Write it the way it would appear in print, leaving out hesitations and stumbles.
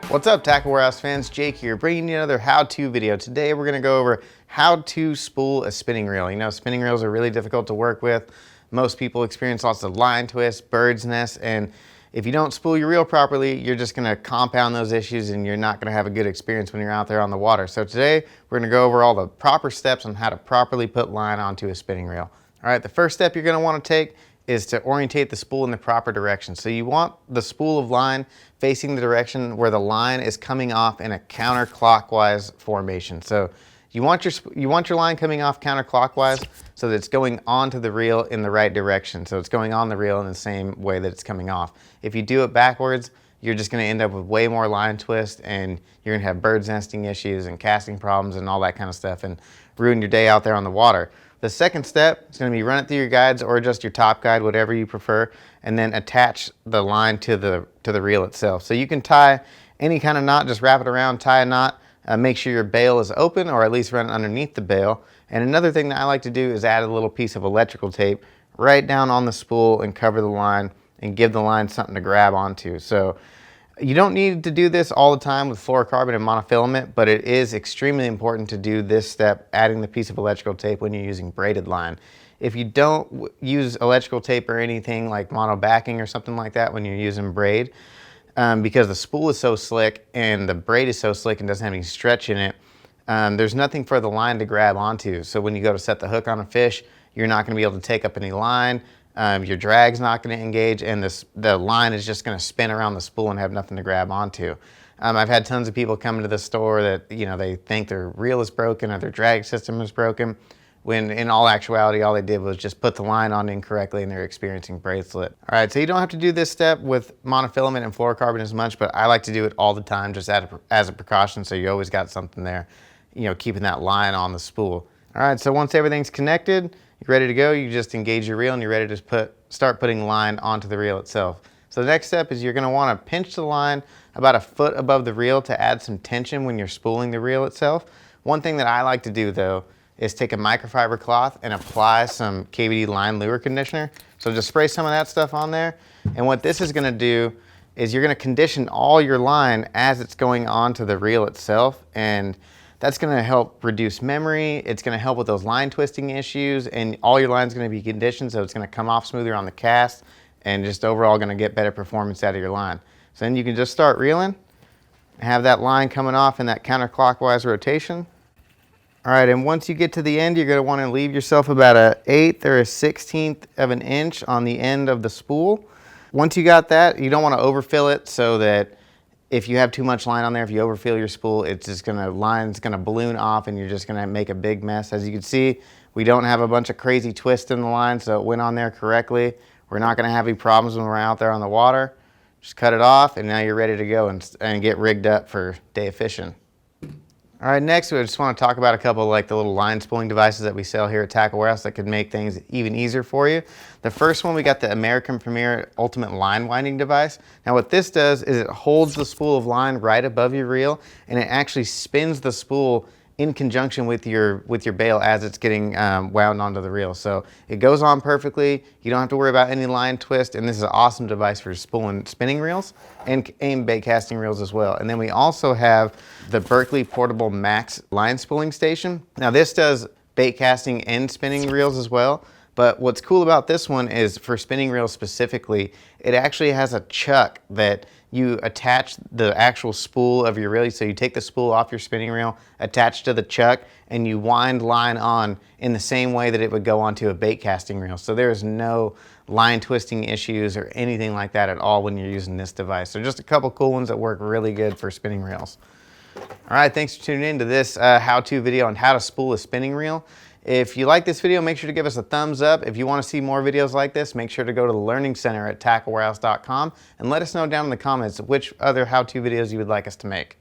What's up, Tackle Warehouse fans? Jake here, bringing you another how-to video. Today we're going to go over how to spool a spinning reel. You know, spinning reels are really difficult to work with. Most people experience lots of line twists, bird's nests, and if you don't spool your reel properly, you're just going to compound those issues and you're not going to have a good experience when you're out there on the water. So today we're going to go over all the proper steps on how to properly put line onto a spinning reel. All right, the first step you're going to want to take is to orientate the spool in the proper direction. So you want the spool of line facing the direction where the line is coming off in a counterclockwise formation. So you want your line coming off counterclockwise so that it's going onto the reel in the right direction. So it's going on the reel in the same way that it's coming off. If you do it backwards, you're just going to end up with way more line twist and you're going to have bird's nesting issues and casting problems and all that kind of stuff and ruin your day out there on the water. The second step is going to be run it through your guides or just your top guide, whatever you prefer, and then attach the line to the reel itself. So you can tie any kind of knot, just wrap it around, tie a knot, make sure your bail is open or at least run underneath the bail. And another thing that I like to do is add a little piece of electrical tape right down on the spool and cover the line and give the line something to grab onto. So you don't need to do this all the time with fluorocarbon and monofilament, but it is extremely important to do this step, adding the piece of electrical tape when you're using braided line. If you don't use electrical tape or anything like mono backing or something like that when you're using braid, because the spool is so slick and the braid is so slick and doesn't have any stretch in it, there's nothing for the line to grab onto. So when you go to set the hook on a fish, you're not going to be able to take up any line. Your drag's not going to engage, and the line is just going to spin around the spool and have nothing to grab onto. I've had tons of people come into the store that, you know, they think their reel is broken or their drag system is broken, when in all actuality, all they did was just put the line on incorrectly and they're experiencing braid slip. All right, so you don't have to do this step with monofilament and fluorocarbon as much, but I like to do it all the time just as a precaution, so you always got something there, you know, keeping that line on the spool. All right, so once everything's connected, you're ready to go, you just engage your reel and you're ready to start putting line onto the reel itself. So the next step is you're going to want to pinch the line about a foot above the reel to add some tension when you're spooling the reel itself. One thing that I like to do though is take a microfiber cloth and apply some KVD line lure conditioner. So just spray some of that stuff on there. And what this is going to do is you're going to condition all your line as it's going onto the reel itself, and that's going to help reduce memory. It's going to help with those line twisting issues, and all your line's going to be conditioned so it's going to come off smoother on the cast and just overall going to get better performance out of your line. So then you can just start reeling, have that line coming off in that counterclockwise rotation. All right, and once you get to the end, you're going to want to leave yourself about an 1/8 or a 1/16 of an inch on the end of the spool. Once you got that, you don't want to overfill it so that if you have too much line on there, if you overfill your spool, it's just line's gonna balloon off and you're just gonna make a big mess. As you can see, we don't have a bunch of crazy twists in the line, so it went on there correctly. We're not gonna have any problems when we're out there on the water. Just cut it off and now you're ready to go and get rigged up for day of fishing. All right, next we just want to talk about a couple of like the little line spooling devices that we sell here at Tackle Warehouse that could make things even easier for you. The first one, we got the American Premier Ultimate Line Winding Device. Now what this does is it holds the spool of line right above your reel and it actually spins the spool in conjunction with your bail as it's getting wound onto the reel. So it goes on perfectly. You don't have to worry about any line twist, and this is an awesome device for spooling spinning reels and aim bait casting reels as well. And then we also have the Berkley Portable Max Line Spooling Station. Now this does bait casting and spinning reels as well. But what's cool about this one is for spinning reels specifically, it actually has a chuck that you attach the actual spool of your reel. So you take the spool off your spinning reel, attach to the chuck, and you wind line on in the same way that it would go onto a bait casting reel. So there is no line twisting issues or anything like that at all when you're using this device. So just a couple cool ones that work really good for spinning reels. All right, thanks for tuning in to this how-to video on how to spool a spinning reel. If you like this video, make sure to give us a thumbs up. If you want to see more videos like this, make sure to go to the Learning Center at tacklewarehouse.com and let us know down in the comments which other how-to videos you would like us to make.